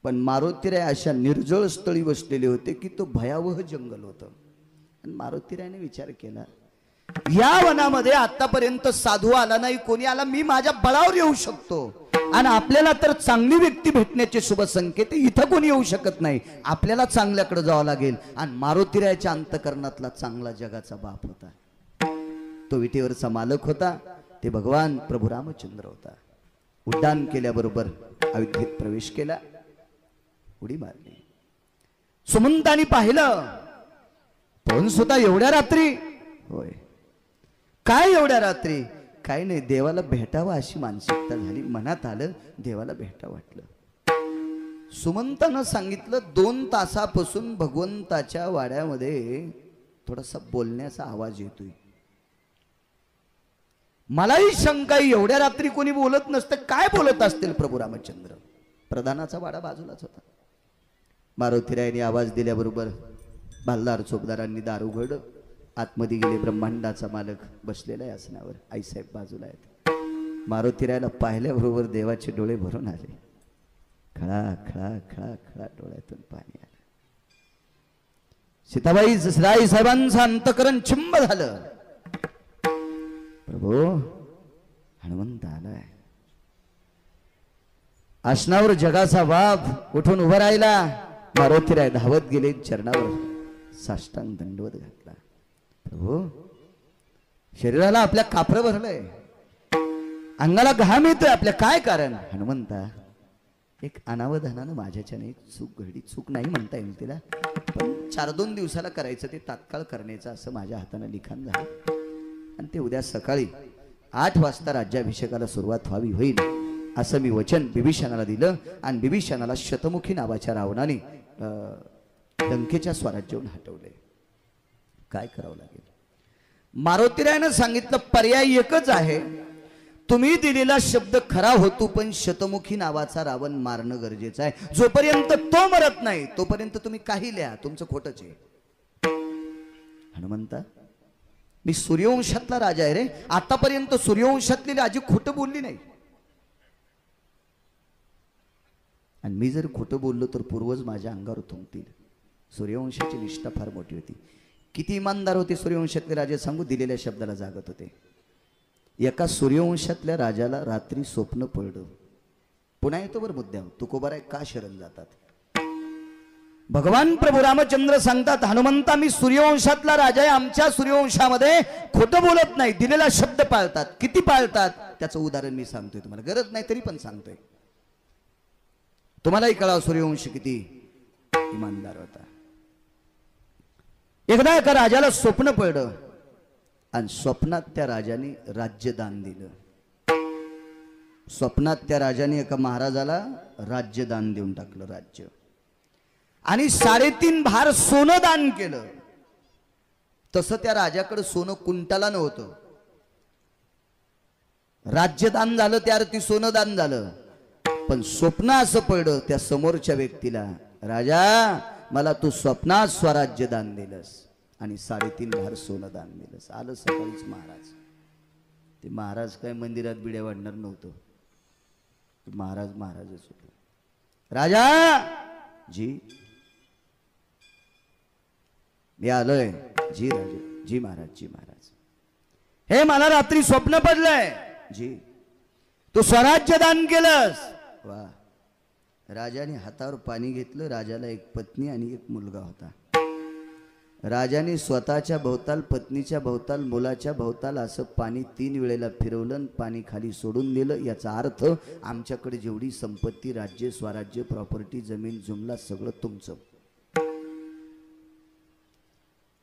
पण मारुतीराय अशा निर्जळ स्थळी बसलेले होते की तो भयावह जंगल होतं. आणि मारुतीरायाने विचार केला, या वनामध्ये आतापर्यंत साधू आला नाही, कोणी आला, मी माझ्या बळावर येऊ शकतो. आणि आपल्याला तर चांगली व्यक्ती भेटण्याचे शुभ संकेत, इथं कोणी येऊ शकत नाही, आपल्याला चांगल्याकडे जावं लागेल. आणि मारुतीरायाच्या अंतकरणातला चांगला जगाचा बाप होता, तो विटेवरचा मालक होता, ते भगवान प्रभू रामचंद्र होता. उड्डाण केल्याबरोबर अयोध्येत प्रवेश केला, उडी मारली. सुमंतानी पाहिलं, पण सुद्धा एवढ्या रात्री, होय काय एवढ्या रात्री, काय नाही, देवाला भेटावं अशी मानसिकता झाली. मनात आलं देवाला भेटावं वाटलं. सुमंतानं सांगितलं, 2 तासापासून भगवंताच्या वाड्यामध्ये थोडासा बोलण्याचा आवाज येतोय. मलाही शंका, एवढ्या रात्री कोणी बोलत नसतं, काय बोलत असतील प्रभू रामचंद्र. प्रधानाचा वाडा बाजूलाच होता. मारुतीरायाने आवाज दिल्याबरोबर भालदार चोपदारांनी दार उघडलं. आतमध्ये गेले. ब्रह्मांडाचा मालक बसलेला आहे आसनावर, आईसाहेब बाजूला आहेत. मारुतीरायाला पाहिल्याबरोबर देवाचे डोळे भरून आले. खळा खळा खळा खळा डोळ्यातून पाणी आलं. सीताबाई राय साहेबांचं अंतकरण चिंब झालं. प्रभू हनुमंत आलाय. आसनावर जगाचा बाप उठून उभा राहिला. मारुतीराय धावत गेले, चरणावर साष्टांग दंडवत घातला. प्रभू, शरीराला आपल्या कापरं भरलंय, अंगाला घाम येतोय, आपल्या काय कारण. हनुमंता, एक अनावधानानं माझ्याच्याने एक चूक घडली. चूक नाही म्हणता येईल तिला, पण 4-2 दिवसाला करायचं ते तात्काळ करण्याचं असं माझ्या हातानं लिखाण झालं. आणि ते उद्या सकाळी 8 वाजता राज्याभिषेकाला सुरुवात व्हावी होईल असं मी वचन बिभीषणाला दिलं. आणि बिभीषणाला शतमुखी नावाच्या रावणाने लंकेच्या स्वराज्यावरून हटवले. काय करावं लागेल. मारुतीरायानं सांगितलं, पर्याय एकच आहे, तुम्ही दिलेला शब्द खरा होतो, पण शतमुखी नावाचा रावण मारणं गरजेचं आहे. जोपर्यंत तो मरत नाही तोपर्यंत तुम्ही काही लिहा, तुमचं खोटच आहे. हनुमंता, मी सूर्यवंशातला राजा आहे रे. आतापर्यंत सूर्यवंशातली राजी खोटं बोलली नाही. आणि मी जर खोटं बोललो तर पूर्वज माझ्या अंगावर थुंकतील. सूर्यवंशाची निष्ठा फार मोठी होती. किती इमानदार होते सूर्यवंशातले राजे सांगू, दिलेल्या शब्दाला जागत होते. एका सूर्यवंशातल्या राजाला रात्री स्वप्न पडलं. पुन्हा येतो बरं मुद्द्यावर, तुकोबाराय का शरण जातात. भगवान प्रभू रामचंद्र सांगतात, हनुमंता, मी सूर्यवंशातला राजा आहे, आमच्या सूर्यवंशामध्ये खोटं बोलत नाही, दिलेला शब्द पाळतात. किती पाळतात त्याचं उदाहरण मी सांगतोय तुम्हाला, गरज नाही तरी पण सांगतोय. तुम्हालाही कळावं सूर्यवंश किती इमानदार होता. एकदा एका राजाला स्वप्न पडलं आणि स्वप्नात त्या राजाने राज्यदान दिलं. स्वप्नात त्या राजाने एका महाराजाला राज्यदान देऊन टाकलं, राज्य. आणि 3.5 भार सोनं दान केलं. तसं त्या राजाकडे सोनं कुंटाला नव्हतं. राज्यदान झालं, त्या अर्थी सोनं दान झालं. पण स्वप्न असं पडलं त्या समोरच्या व्यक्तीला, राजा, मला तू स्वप्नात स्वराज्य दान दिलंस आणि 3.5 भार सोनं दान दिलंस. आलं सकाळीच महाराज. ते महाराज काय मंदिरात बिड्या वाढणार नव्हतं, महाराज महाराजच होते. राजा जी, मी आलोय. जी राजा, जी महाराज, जी महाराज. हे मला रात्री स्वप्न पडलंय. जी, तू स्वराज्य दान केलंस. वा. राजाने हातावर पाणी घेतलं. राजाला एक पत्नी आणि एक मुलगा होता. राजाने स्वतःच्या भोवताल, पत्नीच्या भोवताल, मुलाच्या भोवताल असं पाणी 3 वेळेला फिरवलं, पाणी खाली सोडून दिलं. याचा अर्थ, आमच्याकडे जेवढी संपत्ती, राज्य, स्वराज्य, प्रॉपर्टी, जमीन जुमला सगळं तुमचं.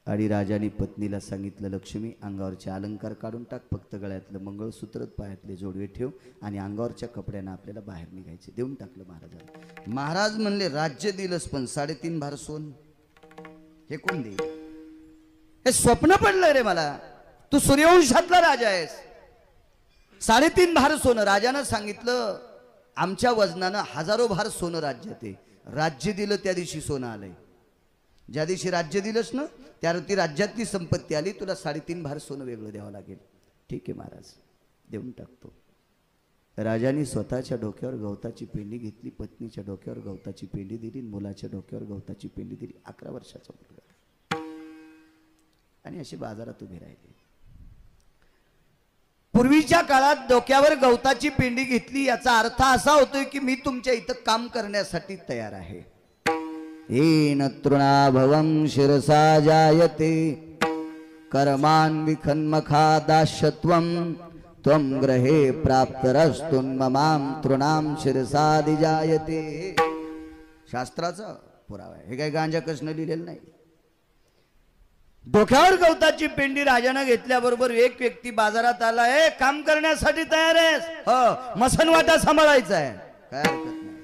आणि राजाने पत्नीला सांगितलं, लक्ष्मी, अंगावरचे अलंकार काढून टाक, फक्त गळ्यातलं मंगळसूत्र, पायातले जोडवे ठेव आणि अंगावरच्या कपड्यांना आपल्याला बाहेर निघायचे. देऊन टाकलं महाराजाला. महाराज म्हणले, राज्य दिलंस पण 3.5 भार सोन हे कोण देईल. हे स्वप्न पडलं रे मला. तू सूर्यवंशातला राजा आहेस. 3.5 भार सोनं. राजानं सांगितलं आमच्या वजनानं हजारो भार सोनं राज्यात आहे. राज्य दिलं त्या दिवशी सोनं आलंय. ज्या दिवशी राज्य दिलंस ना त्या ती राज्यातली संपत्ती आली. तुला 3.5 भार सोनं वेगळं द्यावं लागेल. ठीक आहे महाराज, देऊन टाकतो. राजाने स्वतःच्या डोक्यावर गवताची पेंडी घेतली, पत्नीच्या डोक्यावर गवताची पेंडी दिली, मुलाच्या डोक्यावर गवताची पेंडी दिली. 11 वर्षाचा मुलगा. आणि अशी बाजारात उभी राहिली. पूर्वीच्या काळात डोक्यावर गवताची पेंडी घेतली याचा अर्थ असा होतोय की मी तुमच्या इथं काम करण्यासाठी तयार आहे. येन तृणाभवं शिरसा जायते कर्मान् विखन्मखा दास्यत्वं त्वं ग्रहे प्राप्तरस्तुन्ममां तृणां शिरसादिजायते. शास्त्राचा पुरावा आहे. हे काय गांजा कसं लिहिलेलं नाही. डोक्यावर गवताची पेंडी राजानं घेतल्याबरोबर एक व्यक्ती बाजारात आला. हे काम करण्यासाठी तयार आहेस? हो. मसनवाटा सांभाळायचा आहे. काय हरकत नाही,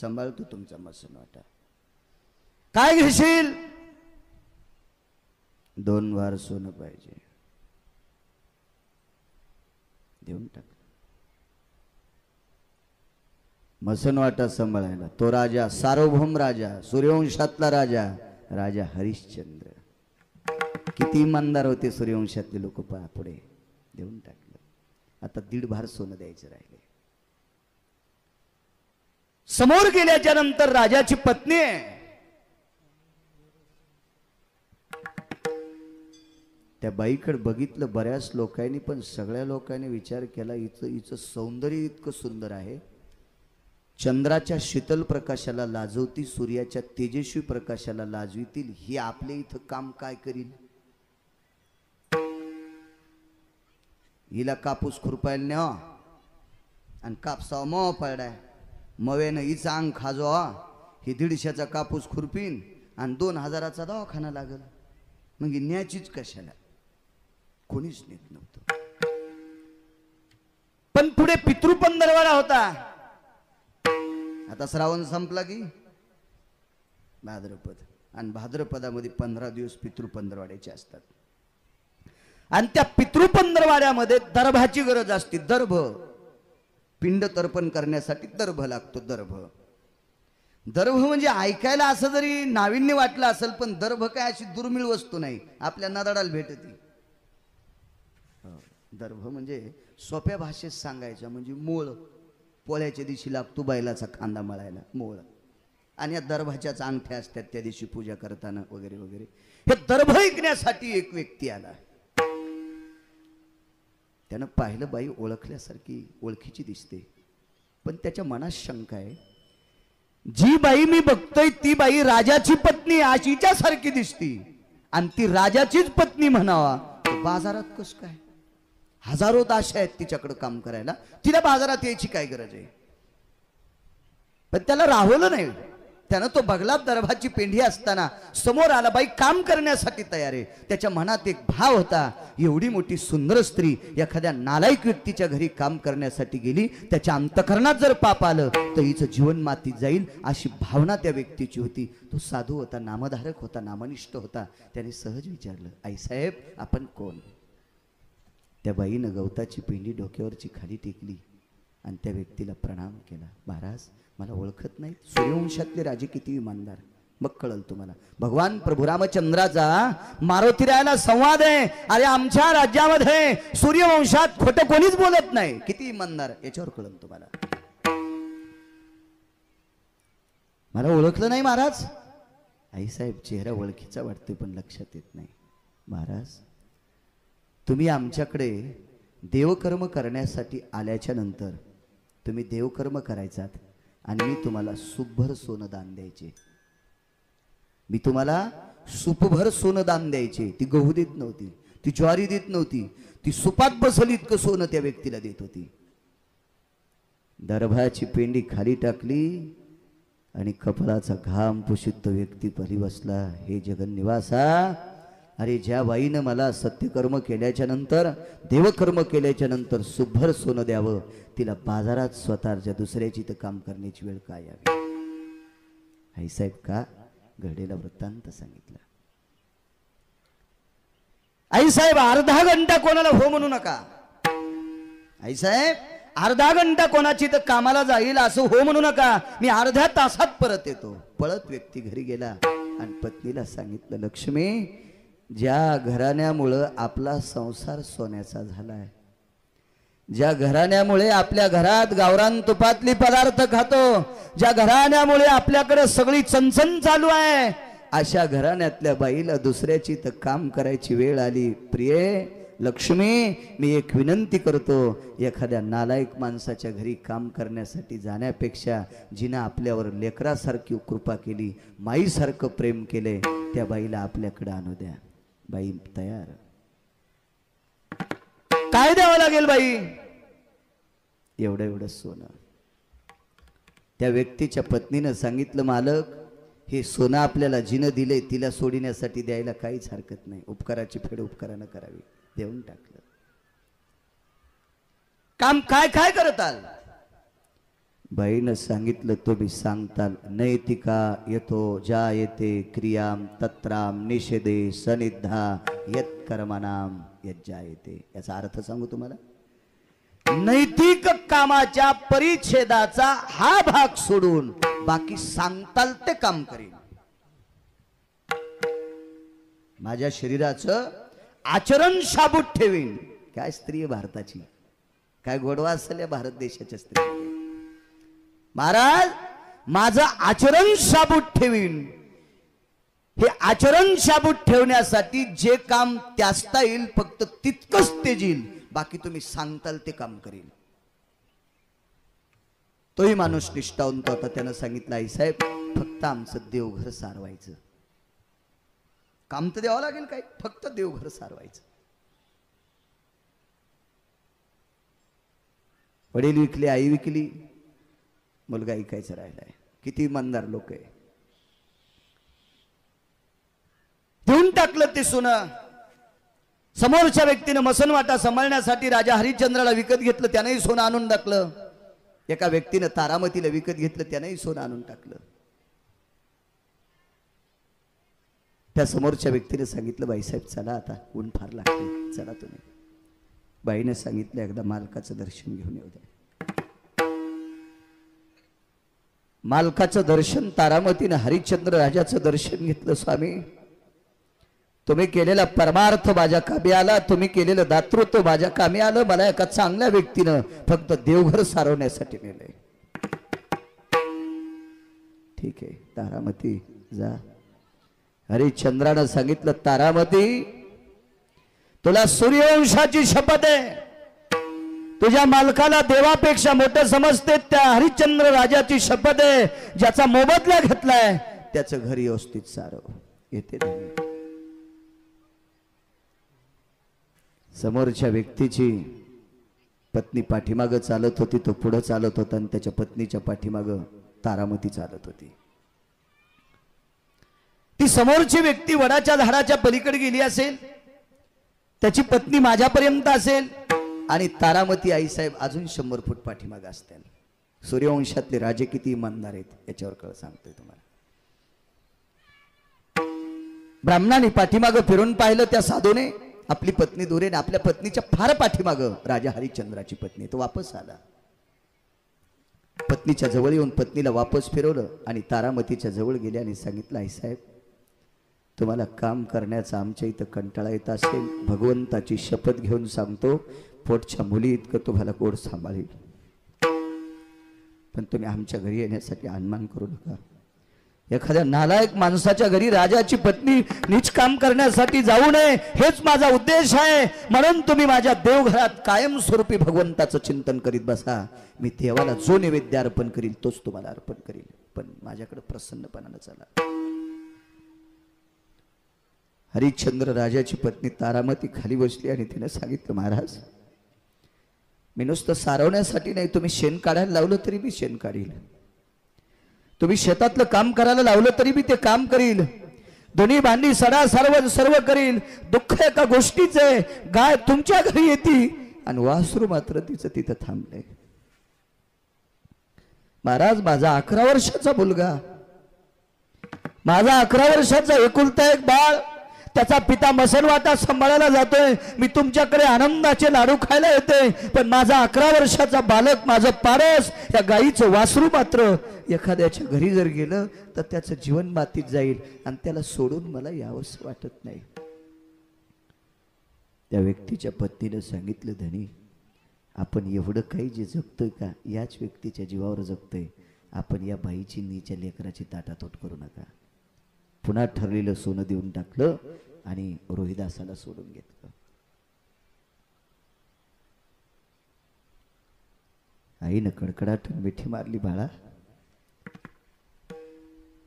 सांभाळतो तुमचा मसनवाटा. काय घेशील? 2 भार सोनं पाहिजे. देऊन टाक. मसनवाटा सांभाळायला तो राजा, सार्वभौम राजा, सूर्यवंशातला राजा, राजा हरिश्चंद्र. किती इमानदार होते सूर्यवंशातले लोक. पुढे देऊन टाकलं. आता 1.5 भार सोनं द्यायचं राहिले. समोर गेल्याच्या नंतर राजाची पत्नी आहे. त्या बाईकडे बघितलं बऱ्याच लोकांनी, पण सगळ्या लोकांनी विचार केला हिचं सौंदर्य इतकं सुंदर आहे. चंद्राच्या शीतल प्रकाशाला लाजवती, सूर्याच्या तेजस्वी प्रकाशाला लाजवितील. ही आपल्या इथं काम काय करील? हिला कापूस खुरपायला न्या आणि कापसावा मवा पडाय. मवेनं हिचं अंग खाजो. ही 150चा कापूस खुरपीन आणि 2000चा दवाखाना लागल. मग न्याचीच कशाला? कोणीच नेत नव्हतं. पण पुढे पितृपंधरवाडा होता. आता श्रावण संपला की भाद्रपद, आणि भाद्रपदामध्ये 15 दिवस पितृपंधरवाड्याचे असतात. आणि त्या पितृपंधरवाड्यामध्ये दर्भाची गरज असते. दर्भ, पिंड तर्पण करण्यासाठी दर्भ लागतो. दर्भ म्हणजे ऐकायला असं जरी नाविन्य वाटलं असेल, पण दर्भ काय अशी दुर्मिळ वस्तू नाही, आपल्या नादाडाला भेटती. दर्भ म्हणजे सोप्या भाषेत सांगायचं म्हणजे मूळ. पोळ्याच्या दिवशी लागतो बैलाचा कांदा मळायला मूळ. आणि या दर्भाच्याच अंगठ्या असतात त्या दिवशी पूजा करताना वगैरे वगैरे. हे दर्भ ऐकण्यासाठी एक व्यक्ती आला. त्यानं पाहिलं बाई ओळखल्यासारखी, ओळखीची दिसते, पण त्याच्या मनात शंका आहे. जी बाई मी बघतोय ती बाई राजाची पत्नी आशीच्या सारखी दिसती, आणि ती राजाचीच पत्नी म्हणावा, बाजारात कस काय? हजारो दास आहेत तिच्याकडे काम करायला, तिला बाजारात यायची काय गरज आहे? पण त्याला राहवलं नाही. त्यानं तो बघला दर्भाची पेंढी असताना समोर आला. बाई काम करण्यासाठी तयार आहे. त्याच्या मनात एक भाव होता, एवढी मोठी सुंदर स्त्री एखाद्या नालायक व्यक्तीच्या घरी काम करण्यासाठी गेली, त्याच्या अंतकरणात जर पाप आलं तर हिचं जीवन मातीत जाईल, अशी भावना त्या व्यक्तीची होती. तो साधू होता, नामधारक होता, नामनिष्ठ होता. त्याने सहज विचारलं, आईसाहेब आपण कोण? त्या बाईनं गवताची पेंडी डोक्यावरची खाली टेकली आणि त्या व्यक्तीला प्रणाम केला. महाराज मला ओळखत नाही? सूर्यवंशातले राजे किती इमानदार, मग कळल तुम्हाला. भगवान प्रभू रामचंद्राचा मारुती रायाला संवाद आहे. अरे आमच्या राज्यामध्ये सूर्यवंशात खोटं कोणीच बोलत नाही, किती इमानदार, याच्यावर कळल तुम्हाला. मला ओळखलं नाही महाराज? आईसाहेब चेहरा ओळखीचा वाटतोय पण लक्षात येत नाही. महाराज तुम्ही आमच्याकडे देवकर्म करण्यासाठी आल्याच्या नंतर तुम्ही देवकर्म करायचात आणि मी तुम्हाला सुपभर सोनं दान द्यायचे. मी तुम्हाला सुपभर सोनं दान द्यायचे. ती गहू देत नव्हती, ती ज्वारी देत नव्हती, ती सुपात बसल इतकं सोनं त्या व्यक्तीला देत होती. दर्भाची पेंडी खाली टाकली आणि कपाळाचा घाम पुशीत तो व्यक्ती परी बसला. हे जगन्निवासा, अरे ज्या बाईनं मला सत्यकर्म केल्याच्या नंतर, देवकर्म केल्याच्या नंतर सुभर सोनं द्यावं, तिला बाजारात स्वतःच्या दुसऱ्याची तर काम करण्याची वेळ काय यावी? आईसाहेब का घडलेला वृत्तांत सांगितला. आई साहेब अर्धा घंटा कोणाला हो म्हणू नका. आई साहेब अर्धा घंटा कोणाची तर कामाला जाईल असं हो म्हणू नका. मी अर्ध्या तासात परत येतो. पळत व्यक्ती घरी गेला आणि पत्नीला सांगितलं, लक्ष्मी, ज्या घराण्यामुळं आपला संसार सोन्याचा झालाय, ज्या घराण्यामुळे आपल्या घरात गावरान तुपातली पदार्थ खातो, ज्या घराण्यामुळे आपल्याकडे सगळी चणचण चालू आहे, अशा घराण्यातल्या बाईला दुसऱ्याची तर काम करायची वेळ आली. प्रिये लक्ष्मी, मी एक विनंती करतो, एखाद्या नालायक माणसाच्या घरी काम करण्यासाठी जाण्यापेक्षा जिनं आपल्यावर लेकरासारखी कृपा केली, माईसारखं प्रेम केले, त्या बाईला आपल्याकडे आणू द्या. बाई तयार. काय द्यावं लागेल बाई? एवढं एवढं सोनं. त्या व्यक्तीच्या पत्नीनं सांगितलं, मालक, हे सोनं आपल्याला जिनं दिले तिला सोडण्यासाठी द्यायला काहीच हरकत नाही. उपकाराची फेड उपकारानं करावी. देऊन टाकलं. काम काय काय करताल? बाईनं सांगितलं, तुम्ही सांगताल, नैतिका येतो ज्या येते क्रियाम तत्राम निषेधे सनिद्धा यत कर्मनाम यज्जा येते. याचा अर्थ सांगू तुम्हाला. नैतिक कामाच्या परिच्छेदाचा हा भाग सोडून बाकी सांगताल ते काम करेन. माझ्या शरीराचं आचरण शाबूत ठेवीन. काय स्त्री आहे भारताची, काय गोडवा असेल या भारत देशाच्या स्त्री. महाराज, माझं आचरण शाबूत ठेवीन. हे आचरण शाबूत ठेवण्यासाठी जे काम त्यासता येईल फक्त तितकंच तेजील, बाकी तुम्ही सांगताल ते काम करेल. तोही माणूस निष्ठावंत होता. त्यानं सांगितलं, आई साहेब, फक्त आमचं देवघर सारवायचं. काम तर द्यावं लागेल काय, फक्त देवघर सारवायचं. वडील विकले, आई विकली, मुलगा ऐकायचं राहिलाय. किती इमानदार लोक आहे. देऊन टाकलं ते सोनं. समोरच्या व्यक्तीनं मसनवाटा सांभाळण्यासाठी राजा हरिश्चंद्राला विकत घेतलं, त्यानंही सोनं आणून टाकलं. एका व्यक्तीनं तारामतीला विकत घेतलं, त्यानंही सोनं आणून टाकलं. त्या समोरच्या व्यक्तीने सांगितलं, बाईसाहेब चला, आता ऊन फार लागते, चला तुम्ही. बाईने सांगितलं, एकदा मालकाचं दर्शन घेऊन येऊ द्या. मालकाचं दर्शन तारामतीनं हरिश्चंद्र राजाचं दर्शन घेतलं. स्वामी, तुम्ही केलेला परमार्थ माझ्या कामी आला, तुम्ही केलेलं दातृत्व माझ्या कामी आलं. मला एका चांगल्या व्यक्तीनं फक्त देवघर सारवण्यासाठी नेलंय. ठीक आहे, तारामती जा. हरिश्चंद्रानं सांगितलं, तारामती, तुला सूर्यवंशाची शपथ आहे. तुझ्या मालकाला देवापेक्षा मोठं समजते, त्या हरिश्चंद्र राजाची शपथ आहे. ज्याचा मोबदला घेतलाय त्याचं घर व्यवस्थित सारव. येते समोरच्या व्यक्तीची पत्नी पाठीमागं चालत होती, तो पुढं चालत होता आणि त्याच्या पत्नीच्या पाठीमागं तारामती चालत होती. ती समोरची व्यक्ती वडाच्या झाडाच्या पलीकडे गेली असेल, त्याची पत्नी माझ्यापर्यंत असेल आणि तारामती आईसाहेब अजून 100 फूट पाठीमागं असतील. सूर्यवंशातले राजे किती इमानदार आहेत याच्यावर कळ सांगतोय तुम्हाला. ब्राह्मणाने पाठीमागं फिरून पाहिलं, त्या साधूने आपली पत्नी दुरेने आपल्या पत्नीच्या फार पाठीमागं राजा हरिश्चंद्राची पत्नी. तो वापस आला, पत्नीच्या जवळ येऊन पत्नीला वापस फिरवलं आणि तारामतीच्या जवळ गेले आणि सांगितलं, आईसाहेब, तुम्हाला काम करण्याचा आमच्या इथं कंटाळा येत असेल, भगवंताची शपथ घेऊन सांगतो, पोटच्या मुली इतकं तुम्हाला गोड सांभाळेल, पण तुम्ही आमच्या घरी येण्यासाठी अनमान करू नका. एखाद्या नालायक माणसाच्या घरी राजाची पत्नी नीच काम करण्यासाठी जाऊ नये, हेच माझा उद्देश आहे. म्हणून तुम्ही माझ्या देवघरात कायमस्वरूपी भगवंताचं चिंतन करीत बसा. मी देवाला जो नैवेद्य अर्पण करील तोच तुम्हाला अर्पण करील, पण माझ्याकडे प्रसन्नपणानं चला. हरिश्चंद्र राजाची पत्नी तारामती खाली बसली आणि तिने सांगितलं, महाराज, मी नुसतं सारवण्यासाठी नाही, तुम्ही शेण काढायला लावलं तरी मी शेण काढील, तुम्ही शेतातलं काम करायला लावलं तरी मी ते काम करील, दोन्ही भांडी सडा सर्व करील. दुःख एका गोष्टीचे, गाय तुमच्या घरी येते आणि वासरू मात्र तिचं तिथं थांबले. महाराज, माझा 11 वर्षाचा मुलगा, माझा 11 वर्षाचा एकुलता एक बाळ, त्याचा पिता मसनवाटा सांभाळायला जातोय, मी तुमच्याकडे आनंदाचे लाडू खायला येते, पण माझा 11 वर्षाचा बालक, माझं पारस, या गाईचं वासरू मात्र एखाद्याच्या घरी जर गेलं तर त्याचं जीवन मातीत जाईल आणि त्याला सोडून मला यावंसं वाटत नाही. त्या व्यक्तीच्या पत्नीनं सांगितलं, धनी आपण एवढं काही जे जगतोय का, याच व्यक्तीच्या जीवावर जगतोय. आपण या बाईची नीच्या लेकराची ताटातोट करू नका. पुन्हा ठरलेलं सोनं देऊन टाकलं आणि रोहिदासाला सोडून घेतलं. आईनं कडकडाट मिठी मारली, बाळा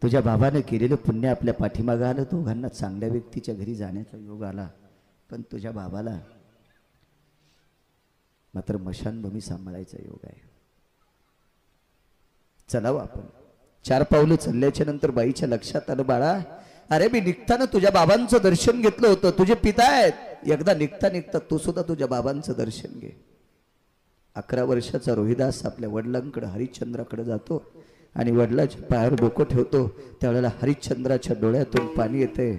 तुझ्या बाबानं केलेलं पुण्य आपल्या पाठीमागं आलं. दोघांना चांगल्या व्यक्तीच्या घरी जाण्याचा योग आला, पण तुझ्या बाबाला मात्र मशानभूमी सांभाळायचा योग आहे. चलाव आपण. 4 पावलं चालल्याच्या नंतर बाईच्या लक्षात आलं, बाळा अरे मी निघताना तुझ्या बाबांचं दर्शन घेतलं होतं, तुझे पिता आहेत, एकदा निघता निघता तू सुद्धा तुझ्या बाबांचं दर्शन घे. 11 वर्षाचा रोहिदास आपल्या वडिलांकडे हरिश्चंद्राकडे जातो आणि वडिलाच्या पायावर डोकं ठेवतो. त्यावेळेला हरिश्चंद्राच्या डोळ्यातून पाणी येते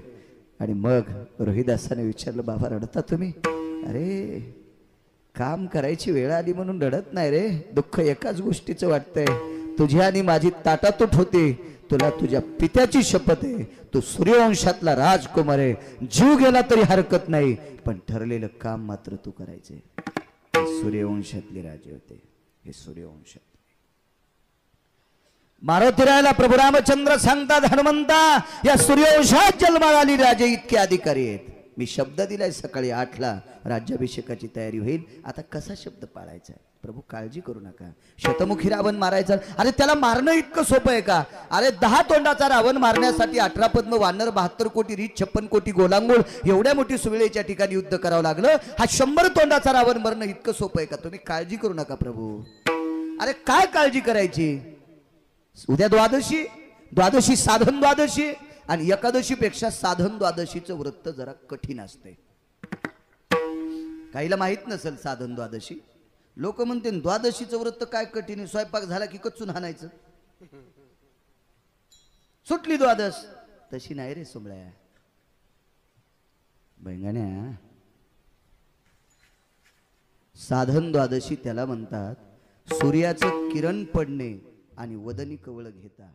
आणि मग रोहिदासाने विचारलं, बाबा रडता तुम्ही? अरे काम करायची वेळ आली म्हणून रडत नाही रे, दुःख एकाच गोष्टीचं वाटतंय, तुझी आणि माझी ताटातूट होती. तुला तुझ्या पित्याची शपथ आहे, तू सूर्यवंशातला राजकुमार आहे, जीव गेला तरी हरकत नाही, पण ठरलेलं काम मात्र तू करायचे. हे सूर्यवंशातले राजे होते, हे सूर्यवंशात. मारुती रायाला प्रभू रामचंद्र सांगतात, हनुमंता या सूर्यवंशात जन्माला आली राजे इतके अधिकारी आहेत. मी शब्द दिलाय सकाळी 8ला राज्याभिषेकाची तयारी होईल. आता कसा शब्द पाळायचा आहे? प्रभू काळजी करू नका. शतमुखी रावण मारायचा, अरे त्याला मारणं इतकं सोपं आहे का? अरे 10 तोंडाचा रावण मारण्यासाठी 18 पद्म वानर, 72 कोटी रीछ, 56 कोटी गोलांगोळ, एवढ्या मोठी सुवेळेच्या ठिकाणी युद्ध करावं लागलं. हा 100 तोंडाचा रावण मरणं इतकं सोपं आहे का? तुम्ही काळजी करू नका प्रभू. अरे काय काळजी करायची? उद्या द्वादशी, द्वादशी साधन द्वादशी, आणि एकादशी पेक्षा साधन द्वादशीचं व्रत जरा कठीण असते. काहीला माहित नसेल साधन द्वादशी. लोक म्हणते द्वादशीचं व्रत काय कठीण आहे, स्वयंपाक झाला की कच्चून हाणायचं, सुटली द्वादश. तशी नाही रे सोमळ्या, बैंगण्या. साधन द्वादशी त्याला म्हणतात, सूर्याचं किरण पडणे आणि वदनी कवळ घेता.